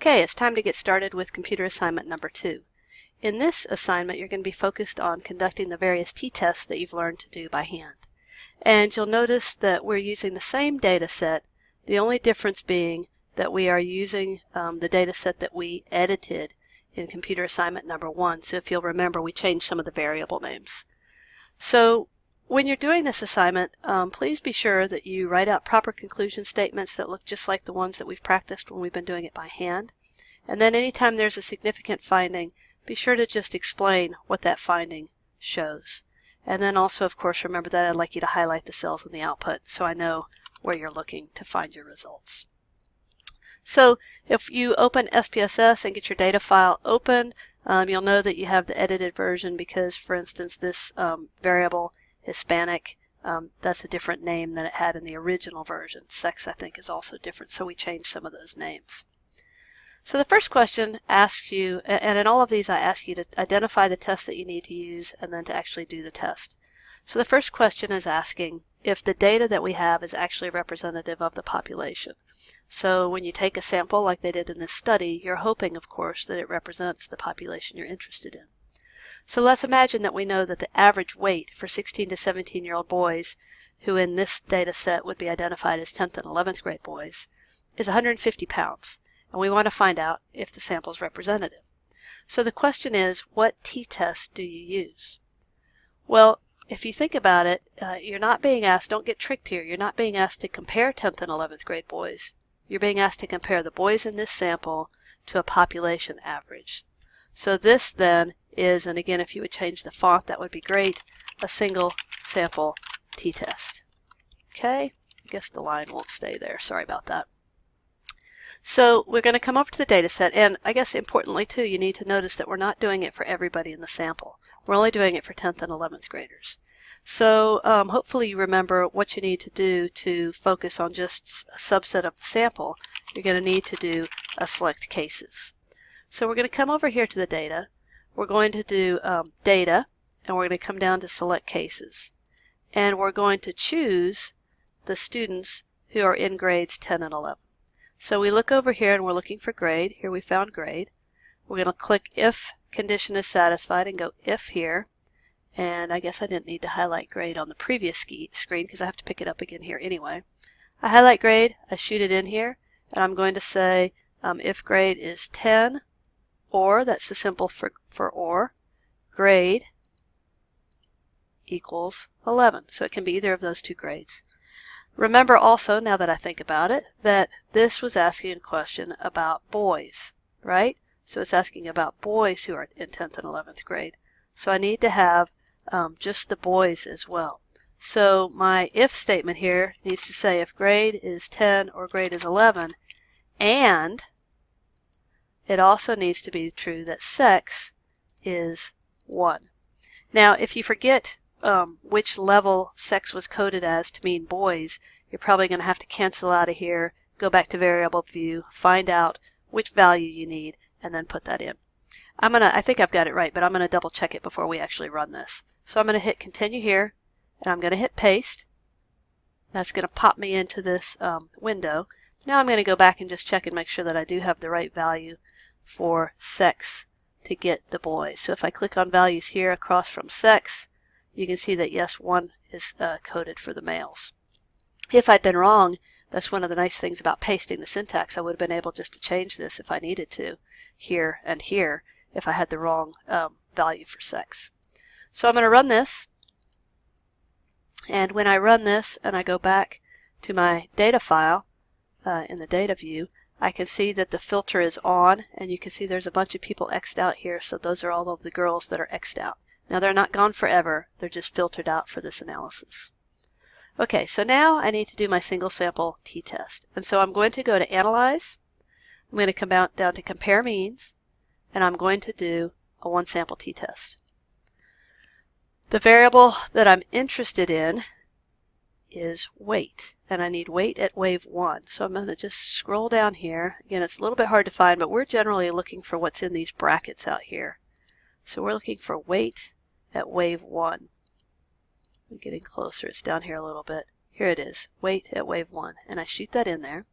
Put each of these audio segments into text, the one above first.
Okay, it's time to get started with computer assignment number 2. In this assignment, you're going to be focused on conducting the various t-tests that you've learned to do by hand. And you'll notice that we're using the same data set, the only difference being that we are using the data set that we edited in computer assignment number 1. So if you'll remember, we changed some of the variable names. So when you're doing this assignment, please be sure that you write out proper conclusion statements that look just like the ones that we've practiced when we've been doing it by hand. And then anytime there's a significant finding, be sure to just explain what that finding shows. And then also, of course, remember that I'd like you to highlight the cells in the output so I know where you're looking to find your results. So if you open SPSS and get your data file open, you'll know that you have the edited version because, for instance, this variable Hispanic, that's a different name than it had in the original version. Sex, I think, is also different, so we changed some of those names. So the first question asks you, and in all of these I ask you to identify the test that you need to use and then to actually do the test. So the first question is asking if the data that we have is actually representative of the population. So when you take a sample like they did in this study, you're hoping, of course, that it represents the population you're interested in. So let's imagine that we know that the average weight for 16 to 17-year-old boys, who in this data set would be identified as 10th and 11th grade boys, is 150 pounds. And we want to find out if the sample is representative. So the question is, what t-test do you use? Well, if you think about it, you're not being asked, don't get tricked here, you're not being asked to compare 10th and 11th grade boys. You're being asked to compare the boys in this sample to a population average. So this then is, and again if you would change the font that would be great, a single sample t-test. Okay, I guess the line won't stay there, sorry about that. So we're going to come over to the data set, and I guess importantly too, you need to notice that we're not doing it for everybody in the sample. We're only doing it for 10th and 11th graders. So hopefully you remember what you need to do to focus on just a subset of the sample. You're going to need to do a select cases. So we're going to come over here to the data. We're going to do data, and we're going to come down to select cases. And we're going to choose the students who are in grades 10 and 11. So we look over here and we're looking for grade. Here we found grade. We're going to click if condition is satisfied and go if here. And I guess I didn't need to highlight grade on the previous screen because I have to pick it up again here anyway. I highlight grade, I shoot it in here, and I'm going to say if grade is 10, or, that's the symbol for or, grade equals 11. So it can be either of those two grades. Remember also, now that I think about it, that this was asking a question about boys, right? So it's asking about boys who are in 10th and 11th grade. So I need to have just the boys as well. So my if statement here needs to say if grade is 10 or grade is 11, and it also needs to be true that sex is 1. Now if you forget which level sex was coded as to mean boys, you're probably going to have to cancel out of here, go back to variable view, find out which value you need, and then put that in. I think I've got it right, but I'm going to double check it before we actually run this. So I'm going to hit continue here, and I'm going to hit paste. That's going to pop me into this window. Now I'm going to go back and just check and make sure that I do have the right value for sex to get the boys. So if I click on values here across from sex, you can see that yes, 1 is coded for the males. If I'd been wrong, that's one of the nice things about pasting the syntax. I would have been able just to change this if I needed to, here and here, if I had the wrong value for sex. So I'm going to run this, and when I run this and I go back to my data file in the data view, I can see that the filter is on, and you can see there's a bunch of people X'd out here, so those are all of the girls that are X'd out. Now they're not gone forever, they're just filtered out for this analysis. Okay, so now I need to do my single sample t-test. And so I'm going to go to Analyze, I'm going to come down to Compare Means, and I'm going to do a one sample t-test. The variable that I'm interested in is weight, and I need weight at wave 1. So I'm going to just scroll down here. Again, it's a little bit hard to find, but we're generally looking for what's in these brackets out here. So we're looking for weight at wave 1. I'm getting closer, it's down here a little bit. Here it is, weight at wave 1, and I shoot that in there.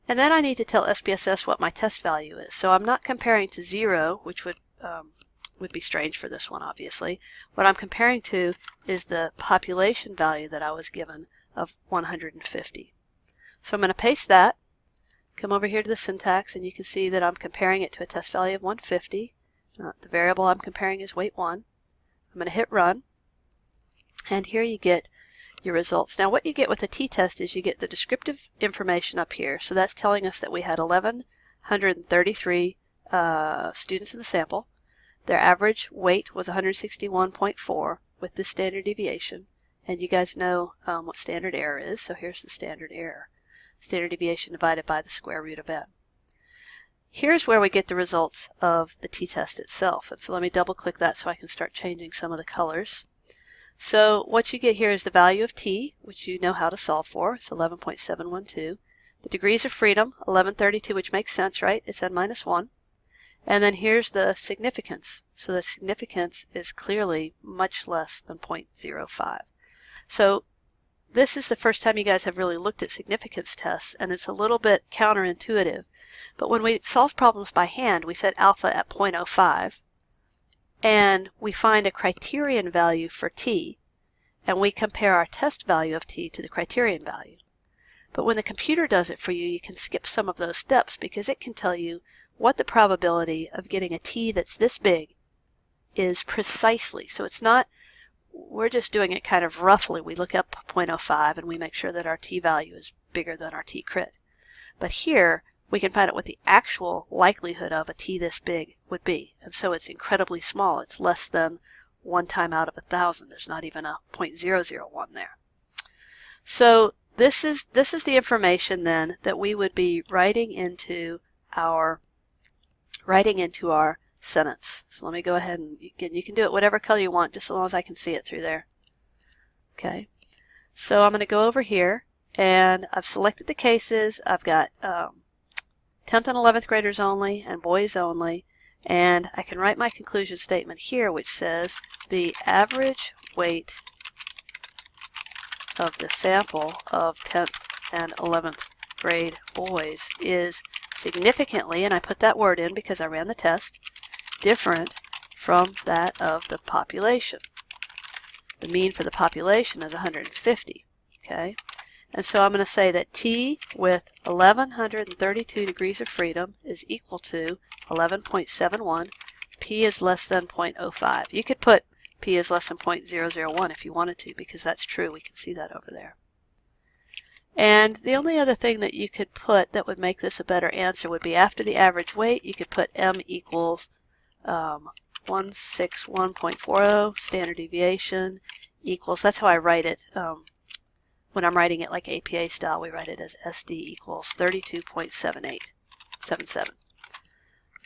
And then I need to tell SPSS what my test value is. So I'm not comparing to 0, which would be strange for this one, obviously. What I'm comparing to is the population value that I was given of 150. So I'm going to paste that, come over here to the syntax, and you can see that I'm comparing it to a test value of 150. The variable I'm comparing is weight 1. I'm going to hit run, and here you get your results. Now what you get with the t-test is you get the descriptive information up here. So that's telling us that we had 1,133 students in the sample. Their average weight was 161.4 with the standard deviation. And you guys know what standard error is, so here's the standard error. Standard deviation divided by the square root of n. Here's where we get the results of the t-test itself. And so let me double click that so I can start changing some of the colors. So what you get here is the value of t, which you know how to solve for. It's 11.712. The degrees of freedom, 1132, which makes sense, right? It's n minus 1. And then here's the significance. So the significance is clearly much less than 0.05. So this is the first time you guys have really looked at significance tests, and it's a little bit counterintuitive. But when we solve problems by hand, we set alpha at 0.05, and we find a criterion value for t, and we compare our test value of t to the criterion value. But when the computer does it for you, you can skip some of those steps because it can tell you what the probability of getting a t that's this big is precisely. So it's not, we're just doing it kind of roughly. We look up 0.05 and we make sure that our t value is bigger than our t crit. But here, we can find out what the actual likelihood of a t this big would be. And so it's incredibly small. It's less than 1 time out of 1,000. There's not even a 0.001 there. So this is the information then that we would be writing into our sentence. So let me go ahead and you can do it whatever color you want, just as long as I can see it through there. Okay, so I'm going to go over here, and I've selected the cases. I've got 10th and 11th graders only and boys only, and I can write my conclusion statement here, which says the average weight of the sample of 10th and 11th grade boys is significantly, and I put that word in because I ran the test, different from that of the population. The mean for the population is 150. Okay, and so I'm going to say that t with 1132 degrees of freedom is equal to 11.71. P is less than 0.05. You could put P is less than 0.001 if you wanted to, because that's true. We can see that over there. And the only other thing that you could put that would make this a better answer would be after the average weight, you could put M equals 161.40, standard deviation equals, that's how I write it. When I'm writing it like APA style, we write it as SD equals 32.7877.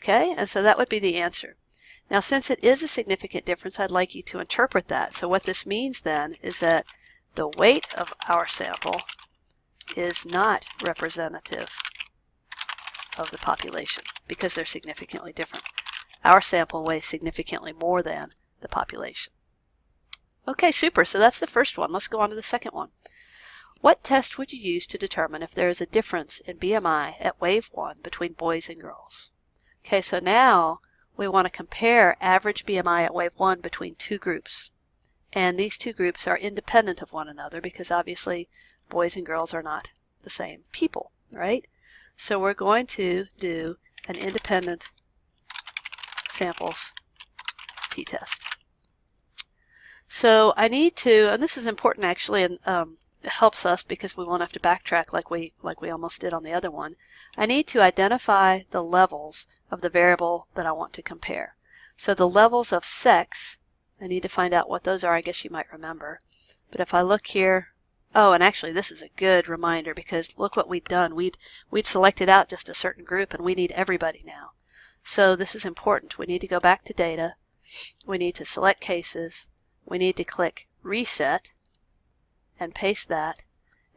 Okay, and so that would be the answer. Now, since it is a significant difference, I'd like you to interpret that. So what this means then is that the weight of our sample is not representative of the population because they're significantly different. Our sample weighs significantly more than the population. Okay, super. So that's the first one. Let's go on to the second one. What test would you use to determine if there is a difference in BMI at wave 1 between boys and girls? Okay, so now we want to compare average BMI at wave 1 between two groups. And these two groups are independent of one another because obviously boys and girls are not the same people, right? So we're going to do an independent samples t-test. So I need to, and this is important actually, and it helps us because we won't have to backtrack like we almost did on the other one. I need to identify the levels of the variable that I want to compare. So the levels of sex, I need to find out what those are. I guess you might remember. But if I look here, oh, and actually this is a good reminder because look what we'd done. We'd selected out just a certain group and we need everybody now. So this is important. We need to go back to data. We need to select cases. We need to click reset and paste that.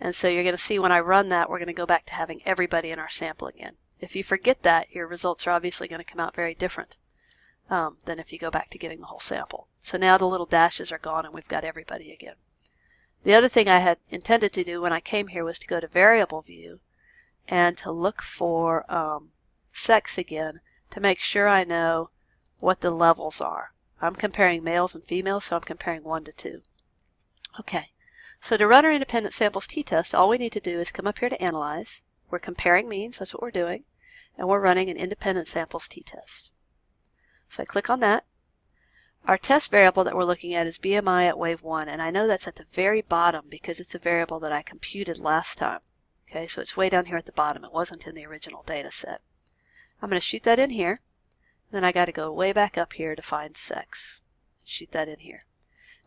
And so you're going to see when I run that, we're going to go back to having everybody in our sample again. If you forget that, your results are obviously going to come out very different than if you go back to getting the whole sample. So now the little dashes are gone and we've got everybody again. The other thing I had intended to do when I came here was to go to variable view and to look for sex again to make sure I know what the levels are. I'm comparing males and females, so I'm comparing 1 to 2. Okay, so to run our independent samples t-test, all we need to do is come up here to Analyze. We're comparing means, that's what we're doing, and we're running an independent samples t-test. So I click on that. Our test variable that we're looking at is BMI at wave 1, and I know that's at the very bottom because it's a variable that I computed last time. Okay, so it's way down here at the bottom. It wasn't in the original data set. I'm going to shoot that in here. Then I got to go way back up here to find sex. Shoot that in here.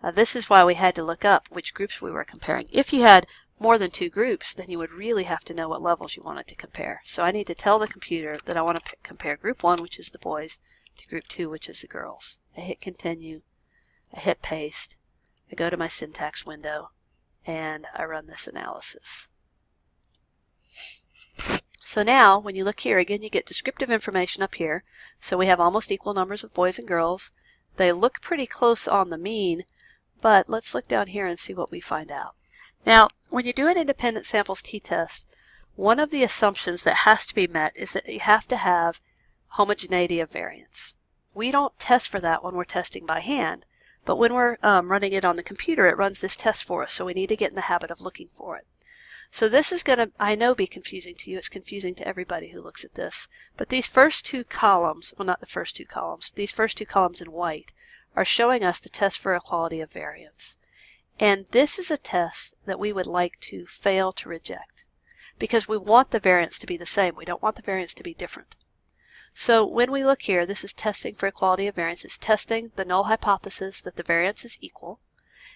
Now this is why we had to look up which groups we were comparing. If you had more than 2 groups, then you would really have to know what levels you wanted to compare. So I need to tell the computer that I want to compare group 1, which is the boys, to group 2, which is the girls. I hit continue, I hit paste, I go to my syntax window, and I run this analysis. So now, when you look here, again, you get descriptive information up here. So we have almost equal numbers of boys and girls. They look pretty close on the mean, but let's look down here and see what we find out. Now, when you do an independent samples t-test, one of the assumptions that has to be met is that you have to have homogeneity of variance. We don't test for that when we're testing by hand, but when we're running it on the computer, it runs this test for us, so we need to get in the habit of looking for it. So this is going to, I know, be confusing to you. It's confusing to everybody who looks at this. But these first 2 columns, well, not the first 2 columns, these first 2 columns in white are showing us the test for equality of variance. And this is a test that we would like to fail to reject because we want the variance to be the same. We don't want the variance to be different. So when we look here, this is testing for equality of variance. It's testing the null hypothesis that the variance is equal.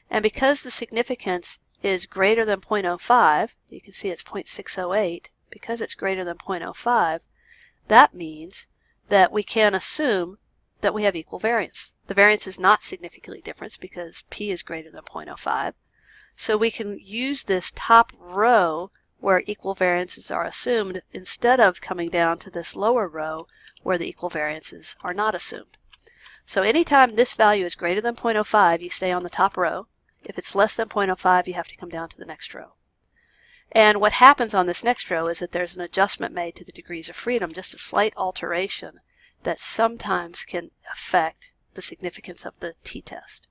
And because the significance is greater than 0.05, you can see it's 0.608, because it's greater than 0.05, that means that we can assume that we have equal variance. The variance is not significantly different because p is greater than 0.05. So we can use this top row where equal variances are assumed instead of coming down to this lower row where the equal variances are not assumed. So anytime this value is greater than 0.05, you stay on the top row. If it's less than 0.05, you have to come down to the next row. And what happens on this next row is that there's an adjustment made to the degrees of freedom, just a slight alteration that sometimes can affect the significance of the t-test.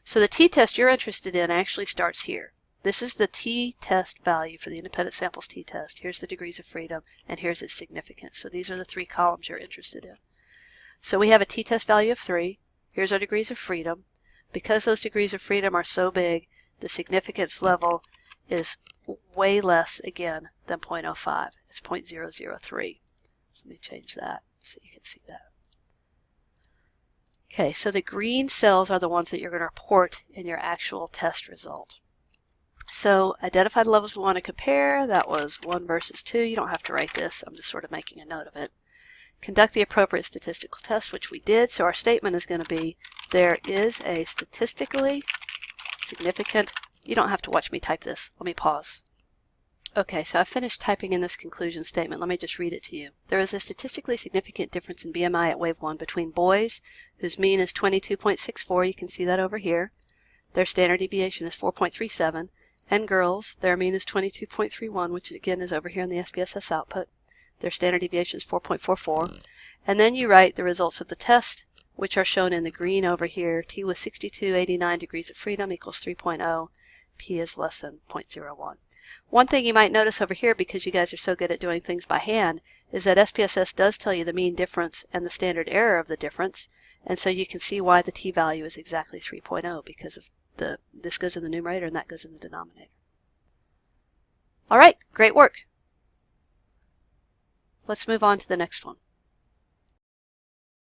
So the t-test you're interested in actually starts here. This is the t-test value for the independent samples t-test. Here's the degrees of freedom, and here's its significance. So these are the 3 columns you're interested in. So we have a t-test value of 3. Here's our degrees of freedom. Because those degrees of freedom are so big, the significance level is way less, again, than 0.05. It's 0.003. So let me change that so you can see that. Okay, so the green cells are the ones that you're going to report in your actual test result. So identify the levels we want to compare. That was 1 versus 2. You don't have to write this. I'm just sort of making a note of it. Conduct the appropriate statistical test, which we did. So our statement is going to be, there is a statistically significant, you don't have to watch me type this. Let me pause. Okay, so I've finished typing in this conclusion statement. Let me just read it to you. There is a statistically significant difference in BMI at wave 1 between boys, whose mean is 22.64. You can see that over here. Their standard deviation is 4.37. And girls, their mean is 22.31, which again is over here in the SPSS output. Their standard deviation is 4.44. And then you write the results of the test, which are shown in the green over here. T was 62.89 degrees of freedom equals 3.0. P is less than 0.01. One thing you might notice over here, because you guys are so good at doing things by hand, is that SPSS does tell you the mean difference and the standard error of the difference. And so you can see why the t value is exactly 3.0 because of this goes in the numerator and that goes in the denominator. All right, great work. Let's move on to the next one.